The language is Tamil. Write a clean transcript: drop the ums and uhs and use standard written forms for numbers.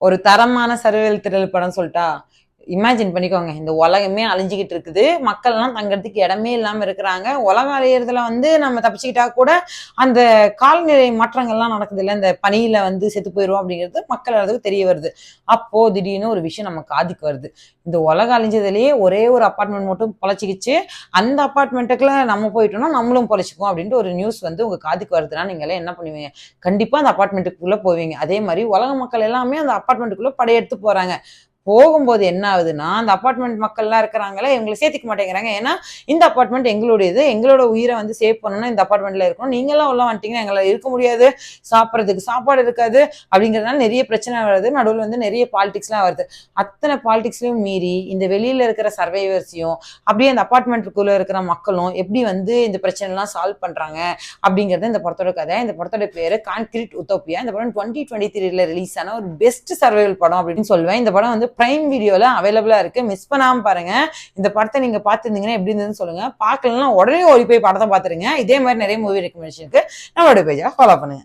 ஒரு தரமான சர்வைவல் த்ரில்லர் படம் சொல்லிட்டா, இமேஜின் பண்ணிக்கோங்க. இந்த உலகமே அழிஞ்சுகிட்டு இருக்குது. மக்கள்லாம் தங்கறதுக்கு இடமே இல்லாம இருக்கிறாங்க. உலகம் அழியறதுல வந்து நம்ம தப்பிச்சுக்கிட்டா கூட, அந்த காலநிலை மாற்றங்கள்லாம் நடக்குதுல்ல, இந்த பனியில வந்து செத்து போயிருவோம் அப்படிங்கிறது மக்கள் எல்லாத்துக்கும் தெரிய வருது. அப்போ திடீர்னு ஒரு விஷயம் நம்ம காதுக்கு வருது. இந்த உலகம் அழிஞ்சதுலயே ஒரே ஒரு அபார்ட்மெண்ட் மட்டும் பொழச்சுக்கிச்சு. அந்த அபார்ட்மெண்ட்டுக்குள்ள நம்ம போயிட்டோம்னா, நம்மளும் பொழச்சுக்குவோம் அப்படின்ட்டு ஒரு நியூஸ் வந்து உங்க காதுக்கு வருதுன்னா, நீங்கலாம் என்ன பண்ணுவீங்க? கண்டிப்பா அந்த அபார்ட்மெண்ட்டுக்குள்ள போவீங்க. அதே மாரி உலக மக்கள் எல்லாமே அந்த அபார்ட்மெண்ட்டுக்குள்ள படையெடுத்து போறாங்க. போகும்போது என்ன ஆகுதுன்னா, அந்த அபார்ட்மெண்ட் மக்கள்லாம் இருக்கிறாங்கல்ல, இவங்கள சேர்த்துக்க மாட்டேங்கிறாங்க. ஏன்னா, இந்த அபார்ட்மெண்ட் எங்களுடையது. எங்களோட உயிர வந்து சேவ் பண்ணணும்னா இந்த அபார்ட்மெண்ட்ல இருக்கணும். நீங்கலாம் உள்ள வந்துட்டீங்கன்னா எங்களால இருக்க முடியாது. சாப்பிடுறதுக்கு சாப்பாடு இருக்காது. அப்படிங்கிறதுனால நெறைய பிரச்சனை வருது. நடுவுல வந்து நெறைய பாலிடிக்ஸ்லாம் வருது. அத்தன பாலிடிக்ஸ்லயும் மீறி, இந்த வெளியில இருக்கிற சர்வைவர்ஸையும், அப்படியே அந்த அபார்ட்மெண்ட்டுக்குள்ள இருக்கிற மக்களும் எப்படி வந்து இந்த பிரச்சனைலாம் சால்வ் பண்றாங்க அப்படிங்கிறது இந்த படத்தோட கதை. இந்த படத்தோட பேரு கான்கிரீட் உத்தோப்பியா. இந்த படம் 2023ல ரிலீஸ் ஆன ஒரு பெஸ்ட் சர்வைவல் படம் அப்படின்னு சொல்லுவேன். இந்த படம் வந்து பிரைம் வீடியோல அவைலபிளா இருக்கு. மிஸ் பண்ணாம பாருங்க. இந்த படத்தை நீங்க பார்த்திருந்தீங்கன்னா எப்படி இருந்ததுன்னு சொல்லுங்க. பார்க்கலன்னா உடனே ஓடி போய் படத்தை பார்த்துருங்க. இதே மாதிரி நிறைய மூவி ரெக்கமெண்டேஷனுக்கு நம்மளோட பேஜை ஃபாலோ பண்ணுங்க.